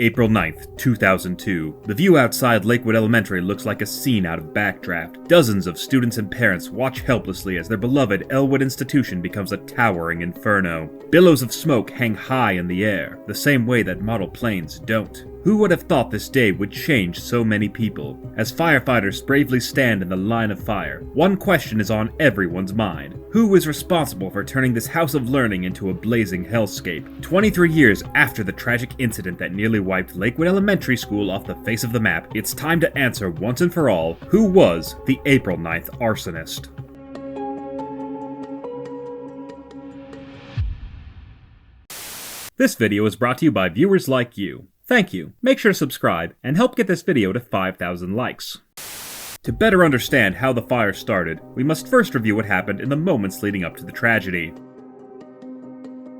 April 9th, 2002. The view outside Lakewood Elementary looks like a scene out of Backdraft. Dozens of students and parents watch helplessly as their beloved Elwood institution becomes a towering inferno. Billows of smoke hang high in the air, the same way that model planes don't. Who would have thought this day would change so many people? As firefighters bravely stand in the line of fire, one question is on everyone's mind. Who is responsible for turning this house of learning into a blazing hellscape? 23 years after the tragic incident that nearly wiped Lakewood Elementary School off the face of the map, it's time to answer once and for all, who was the April 9th arsonist? This video is brought to you by viewers like you. Thank you. Make sure to subscribe and help get this video to 5,000 likes. To better understand how the fire started, we must first review what happened in the moments leading up to the tragedy.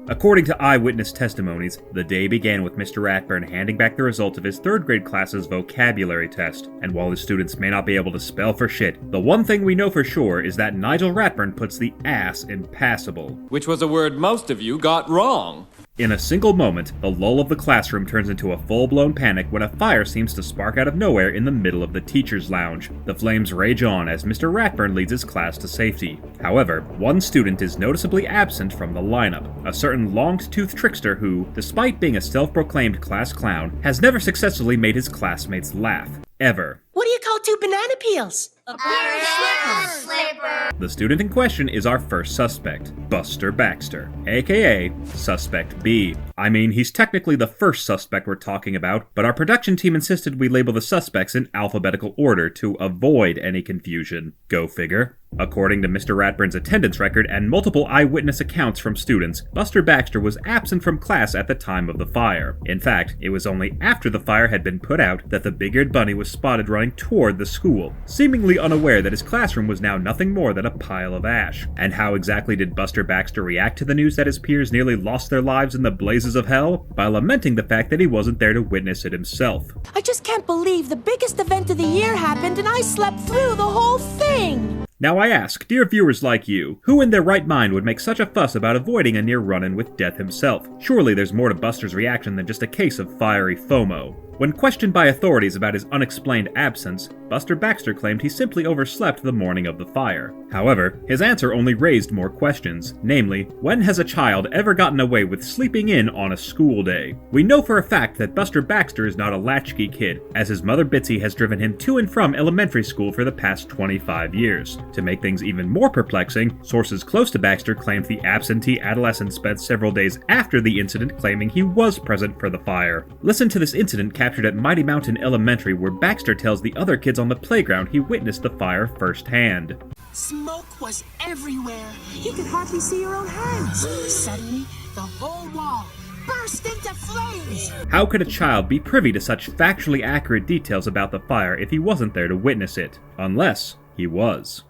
According to eyewitness testimonies, the day began with Mr. Ratburn handing back the results of his 3rd grade class's vocabulary test, and while his students may not be able to spell for shit, the one thing we know for sure is that Nigel Ratburn puts the ass in passable. Which was a word most of you got wrong. In a single moment, the lull of the classroom turns into a full-blown panic when a fire seems to spark out of nowhere in the middle of the teacher's lounge. The flames rage on as Mr. Ratburn leads his class to safety. However, one student is noticeably absent from the lineup, a certain long-toothed trickster who, despite being a self-proclaimed class clown, has never successfully made his classmates laugh. Ever. What do you call 2 banana peels? A pair of slippers. The student in question is our first suspect, Buster Baxter, aka Suspect B. I mean, he's technically the first suspect we're talking about, but our production team insisted we label the suspects in alphabetical order to avoid any confusion. Go figure. According to Mr. Ratburn's attendance record and multiple eyewitness accounts from students, Buster Baxter was absent from class at the time of the fire. In fact, it was only after the fire had been put out that the big-eared bunny was spotted running toward the school, seemingly unaware that his classroom was now nothing more than a pile of ash. And how exactly did Buster Baxter react to the news that his peers nearly lost their lives in the blazes of hell? By lamenting the fact that he wasn't there to witness it himself. I just can't believe the biggest event of the year happened and I slept through the whole thing! Now I ask, dear viewers like you, who in their right mind would make such a fuss about avoiding a near run-in with death himself? Surely there's more to Buster's reaction than just a case of fiery FOMO. When questioned by authorities about his unexplained absence, Buster Baxter claimed he simply overslept the morning of the fire. However, his answer only raised more questions, namely, when has a child ever gotten away with sleeping in on a school day? We know for a fact that Buster Baxter is not a latchkey kid, as his mother Bitsy has driven him to and from elementary school for the past 25 years. To make things even more perplexing, sources close to Baxter claimed the absentee adolescent spent several days after the incident claiming he was present for the fire. Listen to this incident captured at Mighty Mountain Elementary where Baxter tells the other kids on the playground he witnessed the fire firsthand. Smoke was everywhere. You could hardly see your own hands. Suddenly, the whole wall burst into flames. How could a child be privy to such factually accurate details about the fire if he wasn't there to witness it? Unless he was.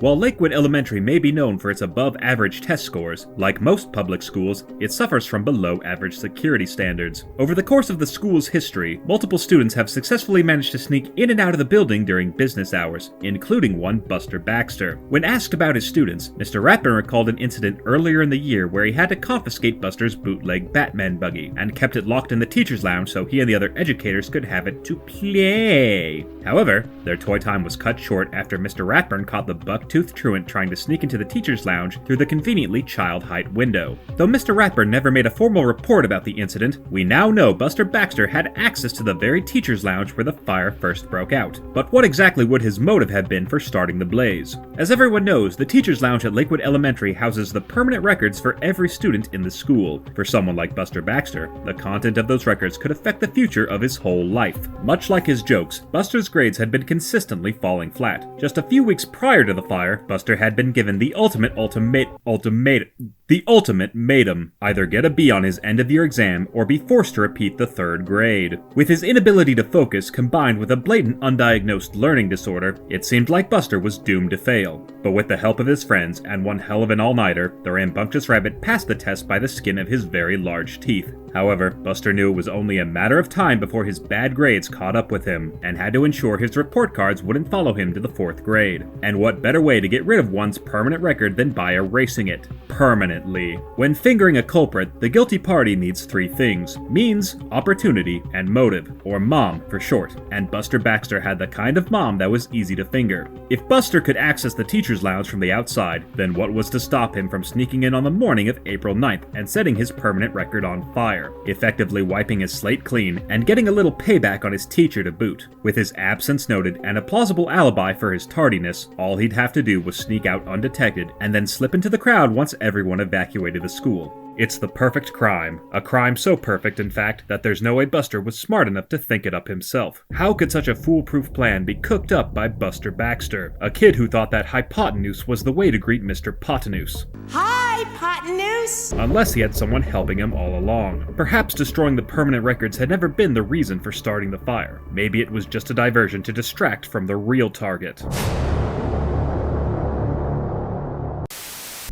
While Lakewood Elementary may be known for its above-average test scores, like most public schools, it suffers from below-average security standards. Over the course of the school's history, multiple students have successfully managed to sneak in and out of the building during business hours, including one Buster Baxter. When asked about his students, Mr. Ratburn recalled an incident earlier in the year where he had to confiscate Buster's bootleg Batman buggy, and kept it locked in the teacher's lounge so he and the other educators could have it to play. However, their toy time was cut short after Mr. Ratburn caught the buck-toothed truant trying to sneak into the teacher's lounge through the conveniently child-height window. Though Mr. Ratburn never made a formal report about the incident, we now know Buster Baxter had access to the very teacher's lounge where the fire first broke out. But what exactly would his motive have been for starting the blaze? As everyone knows, the teacher's lounge at Lakewood Elementary houses the permanent records for every student in the school. For someone like Buster Baxter, the content of those records could affect the future of his whole life. Much like his jokes, Buster's grades had been consistently falling flat. Just a few weeks prior to the fire, Buster had been given the ultimate matum. Either get a B on his end-of-year exam or be forced to repeat the 3rd grade. With his inability to focus combined with a blatant undiagnosed learning disorder, it seemed like Buster was doomed to fail. But with the help of his friends and one hell of an all-nighter, the rambunctious rabbit passed the test by the skin of his very large teeth. However, Buster knew it was only a matter of time before his bad grades caught up with him, and had to ensure his report cards wouldn't follow him to the 4th grade. And what better way to get rid of one's permanent record than by erasing it? Permanently. permanently. When fingering a culprit, the guilty party needs three things: means, opportunity, and motive, or MOM for short, and Buster Baxter had the kind of mom that was easy to finger. If Buster could access the teacher's lounge from the outside, then what was to stop him from sneaking in on the morning of April 9th and setting his permanent record on fire, effectively wiping his slate clean and getting a little payback on his teacher to boot? With his absence noted and a plausible alibi for his tardiness, all he'd have to do was sneak out undetected and then slip into the crowd once everyone evacuated the school. It's the perfect crime. A crime so perfect, in fact, that there's no way Buster was smart enough to think it up himself. How could such a foolproof plan be cooked up by Buster Baxter, a kid who thought that hypotenuse was the way to greet Mr. Potenuse? Hi, Hypotenuse! Unless he had someone helping him all along. Perhaps destroying the permanent records had never been the reason for starting the fire. Maybe it was just a diversion to distract from the real target.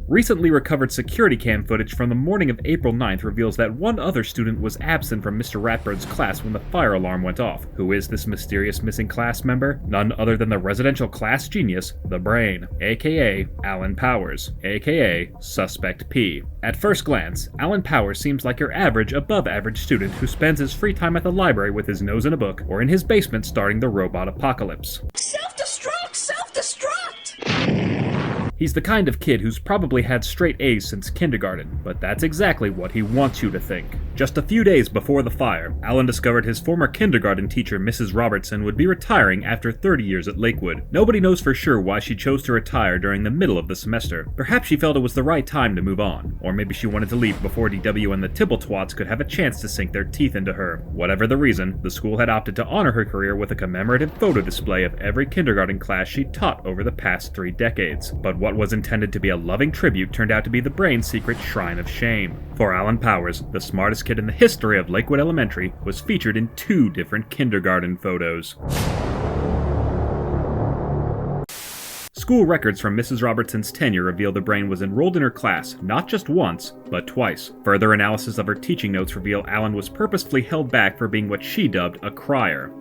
Recently recovered security cam footage from the morning of April 9th reveals that one other student was absent from Mr. Ratburn's class when the fire alarm went off. Who is this mysterious missing class member? None other than the residential class genius, the Brain, aka Alan Powers, aka Suspect P. At first glance, Alan Powers seems like your average, above-average student who spends his free time at the library with his nose in a book or in his basement starting the robot apocalypse. Self-destruct! Self-destruct! He's the kind of kid who's probably had straight A's since kindergarten, but that's exactly what he wants you to think. Just a few days before the fire, Alan discovered his former kindergarten teacher, Mrs. Robertson, would be retiring after 30 years at Lakewood. Nobody knows for sure why she chose to retire during the middle of the semester. Perhaps she felt it was the right time to move on, or maybe she wanted to leave before DW and the Tibble-twats could have a chance to sink their teeth into her. Whatever the reason, the school had opted to honor her career with a commemorative photo display of every kindergarten class she taught over the past 3 decades. But what was intended to be a loving tribute turned out to be the Brain's secret shrine of shame. For Alan Powers, the smartest kid in the history of Lakewood Elementary, was featured in 2 different kindergarten photos. School records from Mrs. Robertson's tenure reveal the Brain was enrolled in her class not just once, but twice. Further analysis of her teaching notes reveal Alan was purposefully held back for being what she dubbed a crier.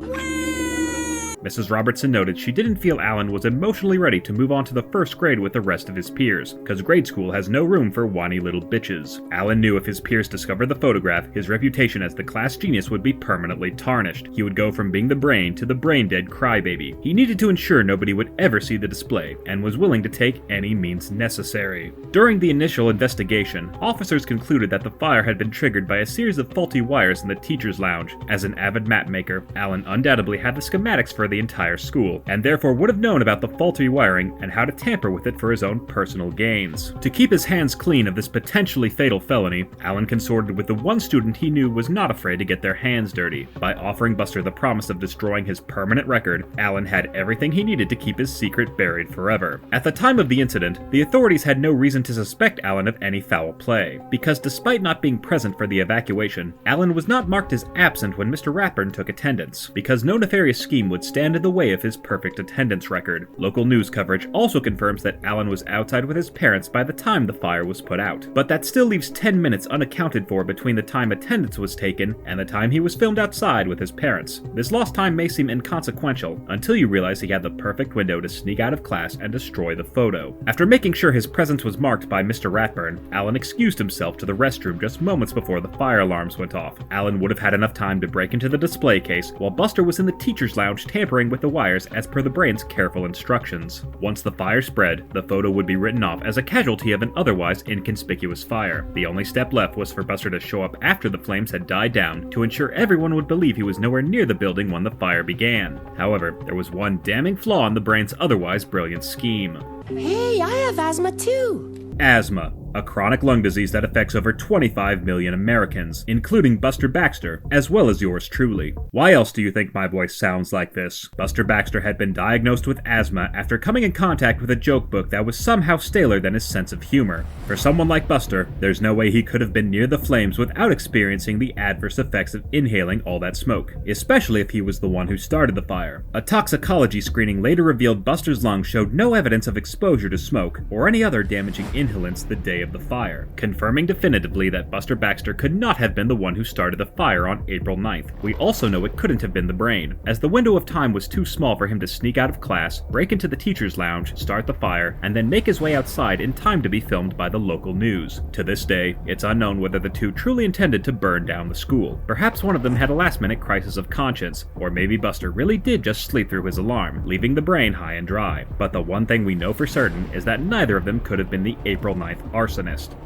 Mrs. Robertson noted she didn't feel Alan was emotionally ready to move on to the first grade with the rest of his peers, because grade school has no room for whiny little bitches. Alan knew if his peers discovered the photograph, his reputation as the class genius would be permanently tarnished. He would go from being the Brain to the brain-dead crybaby. He needed to ensure nobody would ever see the display, and was willing to take any means necessary. During the initial investigation, officers concluded that the fire had been triggered by a series of faulty wires in the teacher's lounge. As an avid map maker, Alan undoubtedly had the schematics for the entire school, and therefore would have known about the faulty wiring and how to tamper with it for his own personal gains. To keep his hands clean of this potentially fatal felony, Alan consorted with the one student he knew was not afraid to get their hands dirty. By offering Buster the promise of destroying his permanent record, Alan had everything he needed to keep his secret buried forever. At the time of the incident, the authorities had no reason to suspect Alan of any foul play, because despite not being present for the evacuation, Alan was not marked as absent when Mr. Ratburn took attendance, because no nefarious scheme would stand in the way of his perfect attendance record. Local news coverage also confirms that Alan was outside with his parents by the time the fire was put out, but that still leaves 10 minutes unaccounted for between the time attendance was taken and the time he was filmed outside with his parents. This lost time may seem inconsequential until you realize he had the perfect window to sneak out of class and destroy the photo. After making sure his presence was marked by Mr. Ratburn, Alan excused himself to the restroom just moments before the fire alarms went off. Alan would have had enough time to break into the display case while Buster was in the teacher's lounge tampering with the wires as per the Brain's careful instructions. Once the fire spread, the photo would be written off as a casualty of an otherwise inconspicuous fire. The only step left was for Buster to show up after the flames had died down to ensure everyone would believe he was nowhere near the building when the fire began. However, there was one damning flaw in the Brain's otherwise brilliant scheme. Hey, I have asthma too. Asthma, a chronic lung disease that affects over 25 million Americans, including Buster Baxter, as well as yours truly. Why else do you think my voice sounds like this? Buster Baxter had been diagnosed with asthma after coming in contact with a joke book that was somehow staler than his sense of humor. For someone like Buster, there's no way he could have been near the flames without experiencing the adverse effects of inhaling all that smoke, especially if he was the one who started the fire. A toxicology screening later revealed Buster's lungs showed no evidence of exposure to smoke or any other damaging inhalants the day of of the fire, confirming definitively that Buster Baxter could not have been the one who started the fire on April 9th. We also know it couldn't have been the brain, as the window of time was too small for him to sneak out of class, break into the teacher's lounge, start the fire, and then make his way outside in time to be filmed by the local news. To this day, it's unknown whether the two truly intended to burn down the school. Perhaps one of them had a last-minute crisis of conscience, or maybe Buster really did just sleep through his alarm, leaving the brain high and dry. But the one thing we know for certain is that neither of them could have been the April 9th arsonist.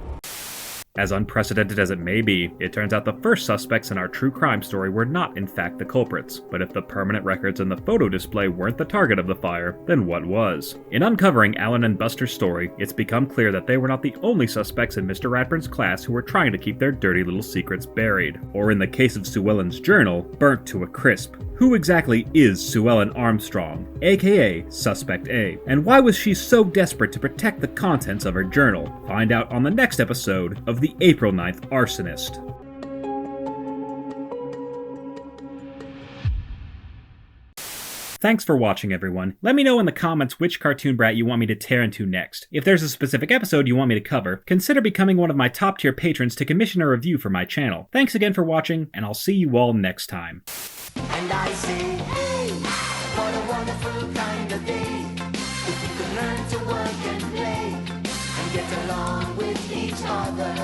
As unprecedented as it may be, it turns out the first suspects in our true crime story were not in fact the culprits. But if the permanent records and the photo display weren't the target of the fire, then what was? In uncovering Alan and Buster's story, it's become clear that they were not the only suspects in Mr. Radburn's class who were trying to keep their dirty little secrets buried. Or in the case of Sue Ellen's journal, burnt to a crisp. Who exactly is Sue Ellen Armstrong, aka Suspect A? And why was she so desperate to protect the contents of her journal? Find out on the next episode of the April 9th Arsonist. Thanks for watching, everyone. Let me know in the comments which cartoon brat you want me to tear into next. If there's a specific episode you want me to cover, consider becoming one of my top tier patrons to commission a review for my channel. Thanks again for watching, and I'll see you all next time. And I say, hey, what a wonderful kind of day. If you can learn to work and play and get along with each other.